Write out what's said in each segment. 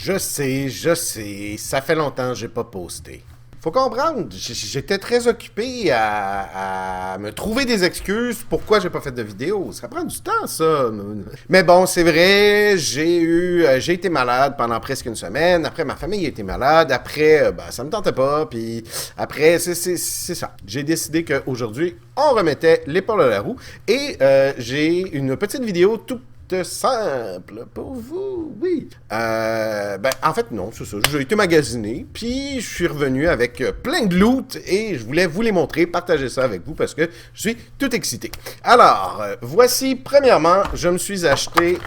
je sais, ça fait longtemps que j'ai pas posté. Faut comprendre, j'étais très occupé à me trouver des excuses pourquoi j'ai pas fait de vidéo. Ça prend du temps, ça. Mais bon, c'est vrai, j'ai été malade pendant presque une semaine. Après, ma famille a été malade. Après, ça me tentait pas. Puis après, c'est ça. J'ai décidé qu'aujourd'hui, on remettait l'épaule à la roue. Et j'ai une petite vidéo tout simple pour vous, oui. En fait, non, c'est ça. J'ai été magasiné, puis je suis revenu avec plein de loot et je voulais vous les montrer, partager ça avec vous parce que je suis tout excité. Alors, voici, premièrement, je me suis acheté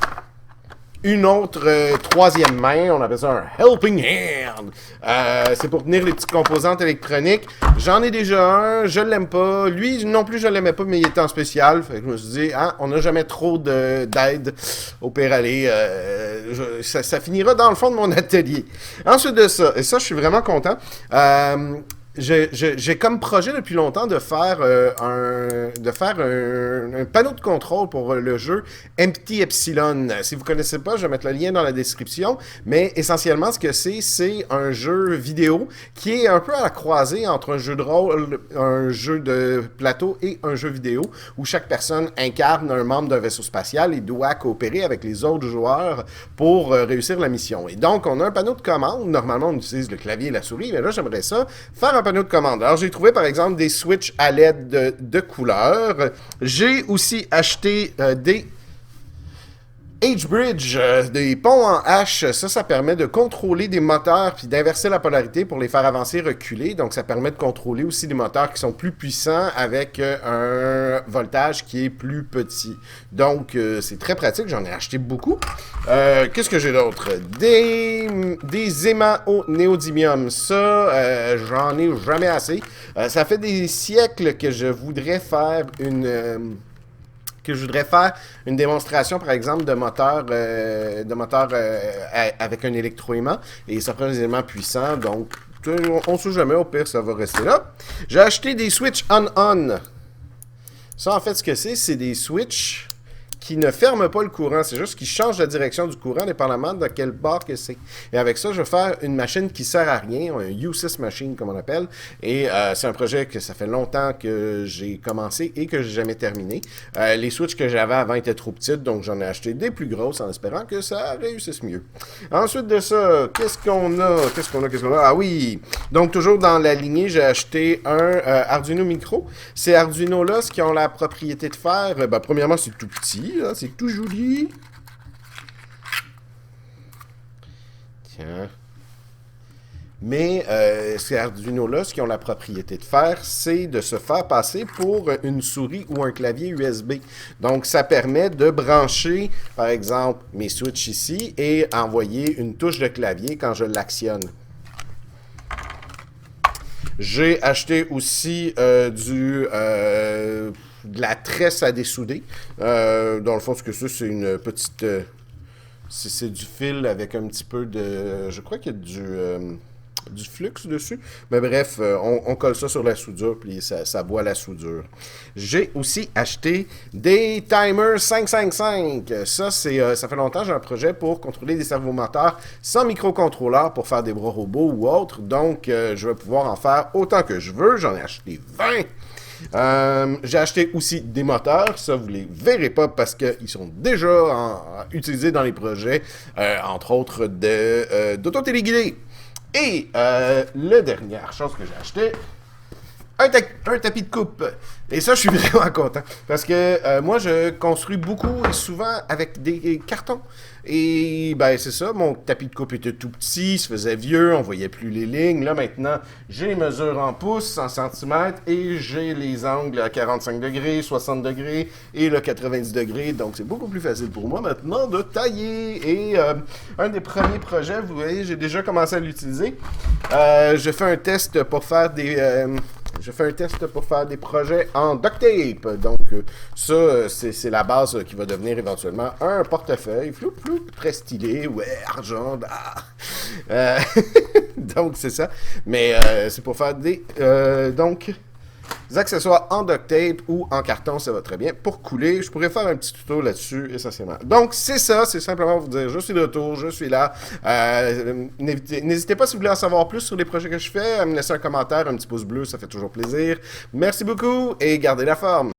une autre troisième main, on appelle ça un helping hand. C'est pour tenir les petites composantes électroniques. J'en ai déjà un, je l'aime pas. Lui non plus je l'aimais pas, mais il était en spécial. Fait que je me suis dit, on n'a jamais trop d'aide. Au pire aller, ça finira dans le fond de mon atelier. Ensuite de ça, et ça je suis vraiment content. J'ai comme projet depuis longtemps de faire un panneau de contrôle pour le jeu Empty Epsilon. Si vous ne connaissez pas, je vais mettre le lien dans la description, mais essentiellement ce que c'est un jeu vidéo qui est un peu à la croisée entre un jeu de rôle, un jeu de plateau et un jeu vidéo où chaque personne incarne un membre d'un vaisseau spatial et doit coopérer avec les autres joueurs pour réussir la mission. Et donc, on a un panneau de commande. Normalement, on utilise le clavier et la souris, mais là, j'aimerais ça faire un panneau de commande. Alors, j'ai trouvé, par exemple, des switches à LED de couleurs. J'ai aussi acheté des H-Bridge, des ponts en H. Ça permet de contrôler des moteurs puis d'inverser la polarité pour les faire avancer, reculer. Donc, ça permet de contrôler aussi des moteurs qui sont plus puissants avec un voltage qui est plus petit. Donc, c'est très pratique. J'en ai acheté beaucoup. Qu'est-ce que j'ai d'autre? Des aimants au néodymium. Ça, j'en ai jamais assez. Ça fait des siècles que je voudrais faire une démonstration, par exemple, de moteur avec un électroaimant. Et ça prend des éléments puissants, donc on ne sait jamais, au pire, ça va rester là. J'ai acheté des switches on-on. Ça, en fait, ce que c'est des switches qui ne ferment pas le courant. C'est juste qu'ils changent la direction du courant dépendamment de quel bord que c'est. Et avec ça, je vais faire une machine qui sert à rien, un useless machine comme on appelle. Et c'est un projet que ça fait longtemps que j'ai commencé et que j'ai jamais terminé. Les switches que j'avais avant étaient trop petites, donc j'en ai acheté des plus grosses en espérant que ça réussisse mieux. Ensuite de ça, qu'est-ce qu'on a? Ah oui! Donc toujours dans la lignée, j'ai acheté un Arduino Micro. Ces Arduino-là, ce qu'ils ont la propriété de faire, premièrement, c'est tout petit. Là, c'est tout joli. Tiens. Mais ces Arduino-là, ce qu'ils ont la propriété de faire, c'est de se faire passer pour une souris ou un clavier USB. Donc, ça permet de brancher, par exemple, mes switches ici et envoyer une touche de clavier quand je l'actionne. J'ai acheté aussi de la tresse à dessouder. Dans le fond, ce que c'est une petite... c'est du fil avec un petit peu de... Je crois qu'il y a du flux dessus. Mais bref, on colle ça sur la soudure, puis ça boit la soudure. J'ai aussi acheté des timers 555. Ça fait longtemps que j'ai un projet pour contrôler des servomoteurs sans microcontrôleur pour faire des bras robots ou autres. Donc, je vais pouvoir en faire autant que je veux. J'en ai acheté 20. J'ai acheté aussi des moteurs, ça vous les verrez pas parce qu'ils sont déjà utilisés dans les projets, entre autres d'auto-téléguidés. Et la dernière chose que j'ai acheté, un tapis de coupe. Et ça, je suis vraiment content. Parce que moi, je construis beaucoup et souvent avec des cartons. Et c'est ça, mon tapis de coupe était tout petit, il se faisait vieux, on voyait plus les lignes. Là, maintenant, j'ai les mesures en pouces, en centimètres, et j'ai les angles à 45 degrés, 60 degrés et le 90 degrés. Donc, c'est beaucoup plus facile pour moi maintenant de tailler. Et un des premiers projets, vous voyez, j'ai déjà commencé à l'utiliser. Je fais un test pour faire des projets en duct tape. Donc, ça, c'est la base qui va devenir éventuellement un portefeuille. Floup, floup, très stylé. Ouais, argent. Donc, c'est ça. Mais c'est pour faire des... donc, accessoires en duct tape ou en carton, ça va très bien. Pour couler, je pourrais faire un petit tuto là-dessus, essentiellement. Donc, c'est ça, c'est simplement vous dire, je suis de retour, je suis là. N'hésitez pas si vous voulez en savoir plus sur les projets que je fais, à me laisser un commentaire, un petit pouce bleu, ça fait toujours plaisir. Merci beaucoup et gardez la forme.